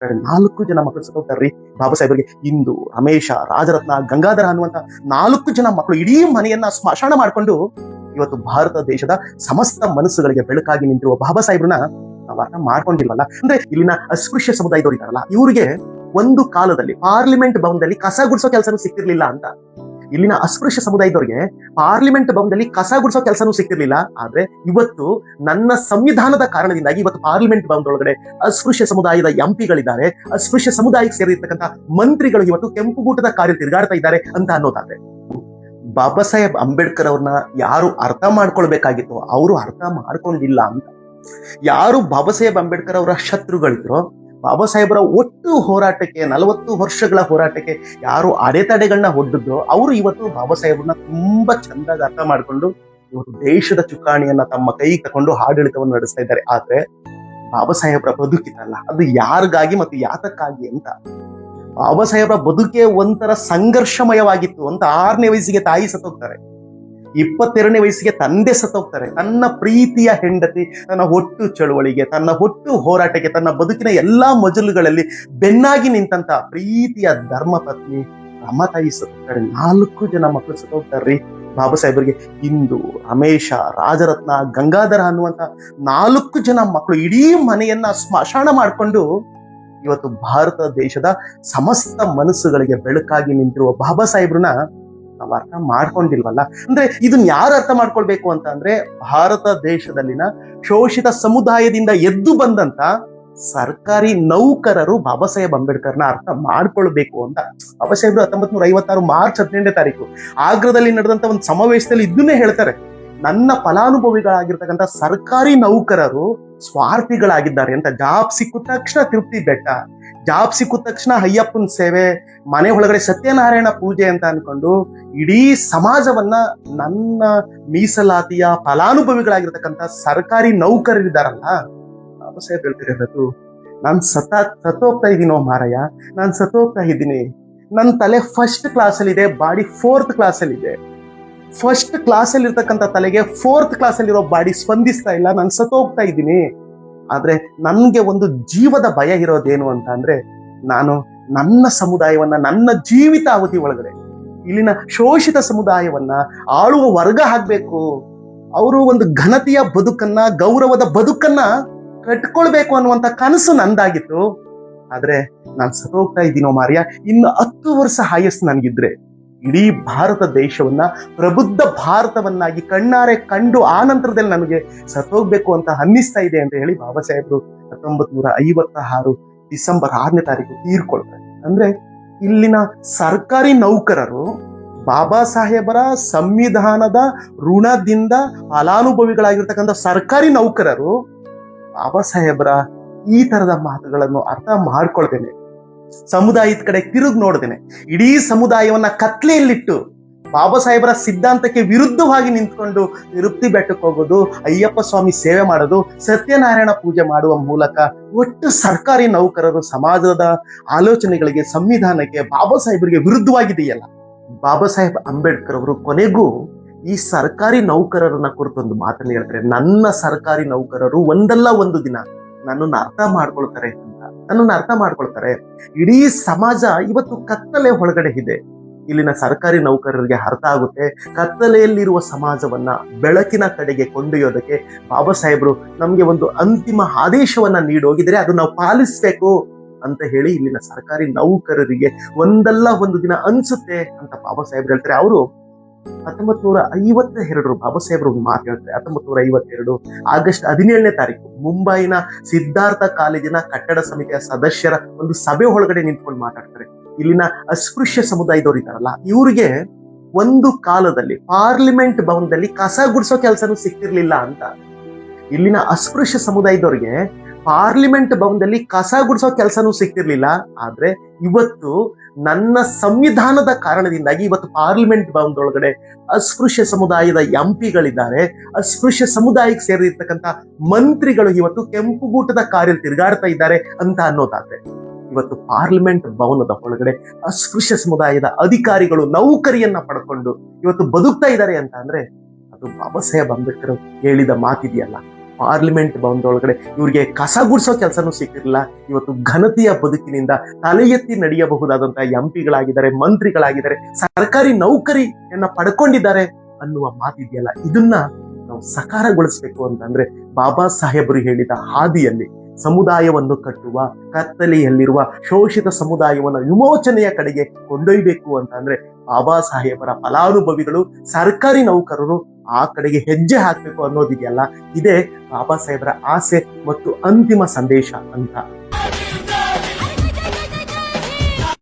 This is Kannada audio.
4 ಜನ ಮಕ್ಕಳು ಸತ್ತೋಗ್ತಾರ್ರಿ ಬಾಬಾ ಸಾಹೇಬರಿಗೆ. ಇಂದು, ರಮೇಶ, ರಾಜರತ್ನ, ಗಂಗಾಧರ ಅನ್ನುವಂತ 4 ಜನ ಮಕ್ಕಳು ಇಡೀ ಮನೆಯನ್ನ ಸ್ಮಶಾನ ಮಾಡಿಕೊಂಡು ಇವತ್ತು ಭಾರತ ದೇಶದ ಸಮಸ್ತ ಮನಸ್ಸುಗಳಿಗೆ ಬೆಳಕಾಗಿ ನಿಂತಿರುವ ಬಾಬಾ ಸಾಹೇಬ್ರನ್ನ ನಾವು ಅರ್ಥ ಮಾಡ್ಕೊಂಡಿಲ್ವಲ್ಲ. ಅಂದ್ರೆ ಇಲ್ಲಿನ ಅಸ್ಪೃಶ್ಯ ಸಮುದಾಯದವ್ರು ಇದ್ದಾರಲ್ಲ, ಇವರಿಗೆ ಒಂದು ಕಾಲದಲ್ಲಿ ಪಾರ್ಲಿಮೆಂಟ್ ಭವನದಲ್ಲಿ ಕಸ ಗುಡಿಸೋ ಕೆಲಸನೂ ಸಿಕ್ತಿರ್ಲಿಲ್ಲ ಅಂತ. ಇಲ್ಲಿನ ಅಸ್ಪೃಶ್ಯ ಸಮುದಾಯದವ್ರಿಗೆ ಪಾರ್ಲಿಮೆಂಟ್ ಭವನದಲ್ಲಿ ಕಸ ಗುಡಿಸೋ ಕೆಲಸನೂ ಸಿಕ್ತಿರ್ಲಿಲ್ಲ. ಆದ್ರೆ ಇವತ್ತು ನನ್ನ ಸಂವಿಧಾನದ ಕಾರಣದಿಂದಾಗಿ ಇವತ್ತು ಪಾರ್ಲಿಮೆಂಟ್ ಭವನದೊಳಗಡೆ ಅಸ್ಪೃಶ್ಯ ಸಮುದಾಯದ ಎಂಪಿಗಳಿದ್ದಾರೆ, ಅಸ್ಪೃಶ್ಯ ಸಮುದಾಯಕ್ಕೆ ಸೇರಿರ್ತಕ್ಕಂಥ ಮಂತ್ರಿಗಳು ಇವತ್ತು ಕೆಂಪುಗೂಟದ ಕಾರ್ಯ ತಿರುಗಾಡ್ತಾ ಇದ್ದಾರೆ ಅಂತ ಅನ್ನೋದಾದ್ರೆ, ಬಾಬಾ ಸಾಹೇಬ್ ಅಂಬೇಡ್ಕರ್ ಅವ್ರನ್ನ ಯಾರು ಅರ್ಥ ಮಾಡ್ಕೊಳ್ಬೇಕಾಗಿತ್ತು ಅವರು ಅರ್ಥ ಮಾಡ್ಕೊಂಡಿಲ್ಲ ಅಂತ. ಯಾರು ಬಾಬಾ ಸಾಹೇಬ್ ಅಂಬೇಡ್ಕರ್ ಅವರ ಶತ್ರುಗಳಿದ್ರು, ಬಾಬಾ ಸಾಹೇಬರ ಒಟ್ಟು ಹೋರಾಟಕ್ಕೆ 40 ವರ್ಷಗಳ ಹೋರಾಟಕ್ಕೆ ಯಾರು ಅಡೆತಡೆಗಳನ್ನ ಒಡ್ಡಿದ್ರು, ಅವರು ಇವತ್ತು ಬಾಬಾ ಸಾಹೇಬ್ರನ್ನ ತುಂಬಾ ಚಂದಾಗಿ ಅರ್ಥ ಮಾಡ್ಕೊಂಡು ಇವತ್ತು ದೇಶದ ಚುಕ್ಕಾಣಿಯನ್ನ ತಮ್ಮ ಕೈ ತಕೊಂಡು ಆಡಳಿತವನ್ನು ನಡೆಸ್ತಾ ಇದ್ದಾರೆ. ಆದ್ರೆ ಬಾಬಾ ಸಾಹೇಬ್ರ ಬದುಕಿತಲ್ಲ, ಅದು ಯಾರಿಗಾಗಿ ಮತ್ತು ಯಾತಕ್ಕಾಗಿ ಅಂತ. ಬಾಬಾ ಸಾಹೇಬ್ರ ಬದುಕೆ ಒಂಥರ ಸಂಘರ್ಷಮಯವಾಗಿತ್ತು ಅಂತ. 6ನೇ ವಯಸ್ಸಿಗೆ ತಾಯಿ ಸತ್ತೋಗ್ತಾರೆ, 22ನೇ ವಯಸ್ಸಿಗೆ ತಂದೆ ಸತ್ತೋಗ್ತಾರೆ. ತನ್ನ ಪ್ರೀತಿಯ ಹೆಂಡತಿ ತನ್ನ ಒಟ್ಟು ಚಳುವಳಿಗೆ, ತನ್ನ ಒಟ್ಟು ಹೋರಾಟಕ್ಕೆ, ತನ್ನ ಬದುಕಿನ ಎಲ್ಲಾ ಮಜಲುಗಳಲ್ಲಿ ಬೆನ್ನಾಗಿ ನಿಂತಂತ ಪ್ರೀತಿಯ ಧರ್ಮ ಪತ್ನಿ ರಮಾತಾಯಿ ಸತ್ತೋಗ್ತಾರೆ. 4 ಜನ ಮಕ್ಕಳು ಸತ್ತೋಗ್ತಾರ್ರಿ ಬಾಬಾ ಸಾಹೇಬರಿಗೆ. ಇಂದು, ರಮೇಶ, ರಾಜರತ್ನ, ಗಂಗಾಧರ ಅನ್ನುವಂತ 4 ಜನ ಮಕ್ಕಳು ಇಡೀ ಮನೆಯನ್ನ ಸ್ಮಶಾನ ಮಾಡಿಕೊಂಡು ಇವತ್ತು ಭಾರತ ದೇಶದ ಸಮಸ್ತ ಮನಸ್ಸುಗಳಿಗೆ ಬೆಳಕಾಗಿ ನಿಂತಿರುವ ಬಾಬಾ ಸಾಹೇಬ್ರನ್ನ ನಾವು ಅರ್ಥ ಮಾಡ್ಕೊಂಡಿಲ್ವಲ್ಲ. ಅಂದ್ರೆ ಇದನ್ನ ಯಾರು ಅರ್ಥ ಮಾಡ್ಕೊಳ್ಬೇಕು ಅಂತ ಅಂದ್ರೆ, ಭಾರತ ದೇಶದಲ್ಲಿನ ಶೋಷಿತ ಸಮುದಾಯದಿಂದ ಎದ್ದು ಬಂದಂತ ಸರ್ಕಾರಿ ನೌಕರರು ಬಾಬಾ ಸಾಹೇಬ್ ಅಂಬೇಡ್ಕರ್ನ ಅರ್ಥ ಮಾಡ್ಕೊಳ್ಬೇಕು ಅಂತ. ಬಾಬಾ ಸಾಹೇಬ್ರು 1956 ಮಾರ್ಚ್ 18ನೇ ತಾರೀಕು ಆಗ್ರಾದಲ್ಲಿ ನಡೆದಂತ ಒಂದು ಸಮಾವೇಶದಲ್ಲಿ ಇದನ್ನೇ ಹೇಳ್ತಾರೆ. ನನ್ನ ಫಲಾನುಭವಿಗಳಾಗಿರ್ತಕ್ಕಂಥ ಸರ್ಕಾರಿ ನೌಕರರು ಸ್ವಾರ್ಥಿಗಳಾಗಿದ್ದಾರೆ ಅಂತ. ಜಾಬ್ ಸಿಕ್ಕಿದ ತಕ್ಷಣ ತೃಪ್ತಿ ಬೆಟ್ಟ, ಜಾಬ್ ಸಿಕ್ಕಿದ ತಕ್ಷಣ ಅಯ್ಯಪ್ಪನ ಸೇವೆ, ಮನೆ ಒಳಗಡೆ ಸತ್ಯನಾರಾಯಣ ಪೂಜೆ ಅಂತ ಅನ್ಕೊಂಡು ಇಡೀ ಸಮಾಜವನ್ನ ನನ್ನ ಮೀಸಲಾತಿಯ ಫಲಾನುಭವಿಗಳಾಗಿರ್ತಕ್ಕಂಥ ಸರ್ಕಾರಿ ನೌಕರರಿದ್ದಾರಲ್ಲ, ಬಾಬಾ ಸಾಹೇಬ್ ಹೇಳ್ತಿರೋದು, ನಾನು ಸತ್ತೋಗ್ತಾ ಇದ್ದೀನೋ ಮಾರಾಯ, ನಾನು ಸತ್ತೋಗ್ತಾ ಇದ್ದೀನಿ. ನನ್ನ ತಲೆ ಫಸ್ಟ್ ಕ್ಲಾಸಲ್ಲಿದೆ, ಬಾಡಿ 4th ಕ್ಲಾಸಲ್ಲಿದೆ. ಫಸ್ಟ್ ಕ್ಲಾಸಲ್ಲಿ ಇರ್ತಕ್ಕಂಥ ತಲೆಗೆ 4th ಕ್ಲಾಸಲ್ಲಿರೋ ಬಾಡಿ ಸ್ಪಂದಿಸ್ತಾ ಇಲ್ಲ, ನಾನು ಸತ್ತೋಗ್ತಾ ಇದ್ದೀನಿ. ಆದ್ರೆ ನನ್ಗೆ ಒಂದು ಜೀವದ ಭಯ ಇರೋದೇನು ಅಂತ ಅಂದ್ರೆ, ನಾನು ನನ್ನ ಸಮುದಾಯವನ್ನ ನನ್ನ ಜೀವಿತ ಅವಧಿ ಒಳಗಡೆ ಇಲ್ಲಿನ ಶೋಷಿತ ಸಮುದಾಯವನ್ನ ಆಳುವ ವರ್ಗ ಆಗ್ಬೇಕು, ಅವರು ಒಂದು ಘನತೆಯ ಬದುಕನ್ನ, ಗೌರವದ ಬದುಕನ್ನ ಕಟ್ಕೊಳ್ಬೇಕು ಅನ್ನುವಂತ ಕನಸು ನಂದಾಗಿತ್ತು. ಆದ್ರೆ ನಾನು ಸತ್ತೋಗ್ತಾ ಇದ್ದೀನೋ ಮಾರ್ಯ, ಇನ್ನು 10 ವರ್ಷ ಆಯಸ್ಸು ನನಗಿದ್ರೆ ಇಡೀ ಭಾರತ ದೇಶವನ್ನ ಪ್ರಬುದ್ಧ ಭಾರತವನ್ನಾಗಿ ಕಣ್ಣಾರೆ ಕಂಡು ಆ ನಂತರದಲ್ಲಿ ನನಗೆ ಸತ್ತೋಗ್ಬೇಕು ಅಂತ ಅನ್ನಿಸ್ತಾ ಇದೆ ಅಂತ ಹೇಳಿ ಬಾಬಾ ಸಾಹೇಬ್ರು 1956 ಡಿಸೆಂಬರ್ 6ನೇ ತಾರೀಕು ತೀರ್ಕೊಳ್ತಾರೆ. ಅಂದ್ರೆ ಇಲ್ಲಿನ ಸರ್ಕಾರಿ ನೌಕರರು ಬಾಬಾ ಸಾಹೇಬರ ಸಂವಿಧಾನದ ಋಣದಿಂದ ಫಲಾನುಭವಿಗಳಾಗಿರ್ತಕ್ಕಂಥ ಸರ್ಕಾರಿ ನೌಕರರು ಬಾಬಾ ಸಾಹೇಬರ ಈ ತರದ ಮಾತುಗಳನ್ನು ಅರ್ಥ ಮಾಡ್ಕೊಳ್ತೇನೆ, ಸಮುದಾಯದ ಕಡೆ ತಿರುಗಿ ನೋಡ್ದೇನೆ, ಇಡೀ ಸಮುದಾಯವನ್ನ ಕತ್ಲೆಯಲ್ಲಿಟ್ಟು ಬಾಬಾ ಸಾಹೇಬರ ಸಿದ್ಧಾಂತಕ್ಕೆ ವಿರುದ್ಧವಾಗಿ ನಿಂತ್ಕೊಂಡು ತಿರುಪ್ತಿ ಬೆಟ್ಟಕ್ಕೆ ಹೋಗೋದು, ಅಯ್ಯಪ್ಪ ಸ್ವಾಮಿ ಸೇವೆ ಮಾಡೋದು, ಸತ್ಯನಾರಾಯಣ ಪೂಜೆ ಮಾಡುವ ಮೂಲಕ ಒಟ್ಟು ಸರ್ಕಾರಿ ನೌಕರರು ಸಮಾಜದ ಆಲೋಚನೆಗಳಿಗೆ, ಸಂವಿಧಾನಕ್ಕೆ, ಬಾಬಾ ಸಾಹೇಬರಿಗೆ ವಿರುದ್ಧವಾಗಿದೆಯಲ್ಲ. ಬಾಬಾ ಸಾಹೇಬ್ ಅಂಬೇಡ್ಕರ್ ಅವರು ಕೊನೆಗೂ ಈ ಸರ್ಕಾರಿ ನೌಕರರನ್ನ ಕುರಿತೊಂದು ಮಾತನ್ನು ಹೇಳ್ತಾರೆ. ನನ್ನ ಸರ್ಕಾರಿ ನೌಕರರು ಒಂದಲ್ಲ ಒಂದು ದಿನ ನನ್ನನ್ನು ಅರ್ಥ ಮಾಡ್ಕೊಳ್ತಾರೆ ಅಂತ. ನನ್ನನ್ನು ಅರ್ಥ ಮಾಡ್ಕೊಳ್ತಾರೆ. ಇಡೀ ಸಮಾಜ ಇವತ್ತು ಕತ್ತಲೆ ಒಳಗಡೆ ಇದೆ. ಇಲ್ಲಿನ ಸರ್ಕಾರಿ ನೌಕರರಿಗೆ ಅರ್ಥ ಆಗುತ್ತೆ, ಕತ್ತಲೆಯಲ್ಲಿರುವ ಸಮಾಜವನ್ನ ಬೆಳಕಿನ ಕಡೆಗೆ ಕೊಂಡೊಯ್ಯೋದಕ್ಕೆ ಬಾಬಾ ಸಾಹೇಬರು ನಮ್ಗೆ ಒಂದು ಅಂತಿಮ ಆದೇಶವನ್ನ ನೀಡೋಗಿದ್ರೆ ಅದು ನಾವು ಪಾಲಿಸ್ಬೇಕು ಅಂತ ಹೇಳಿ ಇಲ್ಲಿನ ಸರ್ಕಾರಿ ನೌಕರರಿಗೆ ಒಂದಲ್ಲ ಒಂದು ದಿನ ಅನ್ಸುತ್ತೆ ಅಂತ ಬಾಬಾ ಸಾಹೇಬ್ರು ಹೇಳ್ತಾರೆ. ಅವರು 1952 ಬಾಬಾ ಸಾಹೇಬ್ರು ಮಾತು ಹೇಳ್ತಾರೆ. 1952 ಆಗಸ್ಟ್ 17ನೇ ತಾರೀಕು ಮುಂಬೈನ ಸಿದ್ಧಾರ್ಥ ಕಾಲೇಜಿನ ಕಟ್ಟಡ ಸಮಿತಿಯ ಸದಸ್ಯರ ಒಂದು ಸಭೆ ಒಳಗಡೆ ನಿಂತ್ಕೊಂಡು ಮಾತಾಡ್ತಾರೆ. ಇಲ್ಲಿನ ಅಸ್ಪೃಶ್ಯ ಸಮುದಾಯದವ್ರು ಇದ್ದಾರಲ್ಲ, ಇವರಿಗೆ ಒಂದು ಕಾಲದಲ್ಲಿ ಪಾರ್ಲಿಮೆಂಟ್ ಭವನದಲ್ಲಿ ಕಸ ಗುಡಿಸೋ ಕೆಲಸನೂ ಸಿಕ್ತಿರ್ಲಿಲ್ಲ ಅಂತ. ಇಲ್ಲಿನ ಅಸ್ಪೃಶ್ಯ ಸಮುದಾಯದವ್ರಿಗೆ ಪಾರ್ಲಿಮೆಂಟ್ ಭವನದಲ್ಲಿ ಕಸ ಗುಡಿಸೋ ಕೆಲಸನೂ ಸಿಕ್ತಿರ್ಲಿಲ್ಲ. ಆದ್ರೆ ಇವತ್ತು ನನ್ನ ಸಂವಿಧಾನದ ಕಾರಣದಿಂದಾಗಿ ಇವತ್ತು ಪಾರ್ಲಿಮೆಂಟ್ ಭವನದೊಳಗಡೆ ಅಸ್ಪೃಶ್ಯ ಸಮುದಾಯದ ಎಂಪಿಗಳಿದ್ದಾರೆ, ಅಸ್ಪೃಶ್ಯ ಸಮುದಾಯಕ್ಕೆ ಸೇರಿರ್ತಕ್ಕಂಥ ಮಂತ್ರಿಗಳು ಇವತ್ತು ಕೆಂಪುಗೂಟದ ಕಾರ್ಯ ತಿರುಗಾಡ್ತಾ ಇದ್ದಾರೆ ಅಂತ ಅನ್ನೋದಾದ್ರೆ, ಇವತ್ತು ಪಾರ್ಲಿಮೆಂಟ್ ಭವನದ ಒಳಗಡೆ ಅಸ್ಪೃಶ್ಯ ಸಮುದಾಯದ ಅಧಿಕಾರಿಗಳು ನೌಕರಿಯನ್ನ ಪಡ್ಕೊಂಡು ಇವತ್ತು ಬದುಕ್ತಾ ಇದ್ದಾರೆ ಅಂತ ಅಂದ್ರೆ ಅದು ಬಾಬಾ ಸಾಹೇಬ್ ಅಂಬೇಡ್ಕರ್ ಹೇಳಿದ ಮಾತಿದೆಯಲ್ಲ, ಪಾರ್ಲಿಮೆಂಟ್ ಭವನದೊಳಗಡೆ ಇವ್ರಿಗೆ ಕಸ ಗುಡಿಸೋ ಕೆಲಸನೂ ಸಿಕ್ಕಿರಲಿಲ್ಲ. ಇವತ್ತು ಘನತೆಯ ಬದುಕಿನಿಂದ ತಲೆ ಎತ್ತಿ ನಡೆಯಬಹುದಾದಂತಹ ಎಂಪಿಗಳಾಗಿದ್ದಾರೆ, ಮಂತ್ರಿಗಳಾಗಿದ್ದಾರೆ, ಸರ್ಕಾರಿ ನೌಕರಿಯನ್ನ ಪಡ್ಕೊಂಡಿದ್ದಾರೆ ಅನ್ನುವ ಮಾತಿದೆಯಲ್ಲ, ಇದನ್ನ ನಾವು ಸಕಾರಗೊಳಿಸ್ಬೇಕು ಅಂತಂದ್ರೆ ಬಾಬಾ ಸಾಹೇಬರು ಹೇಳಿದ ಹಾದಿಯಲ್ಲಿ ಸಮುದಾಯವನ್ನು ಕಟ್ಟುವ, ಕತ್ತಲೆಯಲ್ಲಿರುವ ಶೋಷಿತ ಸಮುದಾಯವನ್ನು ವಿಮೋಚನೆಯ ಕಡೆಗೆ ಕೊಂಡೊಯ್ಯಬೇಕು ಅಂತಂದ್ರೆ ಬಾಬಾ ಸಾಹೇಬರ ಫಲಾನುಭವಿಗಳು, ಸರ್ಕಾರಿ ನೌಕರರು ಆ ಕಡೆಗೆ ಹೆಜ್ಜೆ ಹಾಕ್ಬೇಕು ಅನ್ನೋದಿದೆಯಲ್ಲ, ಇದೇ ಬಾಬಾ ಸಾಹೇಬರ ಆಸೆ ಮತ್ತು ಅಂತಿಮ ಸಂದೇಶ ಅಂತ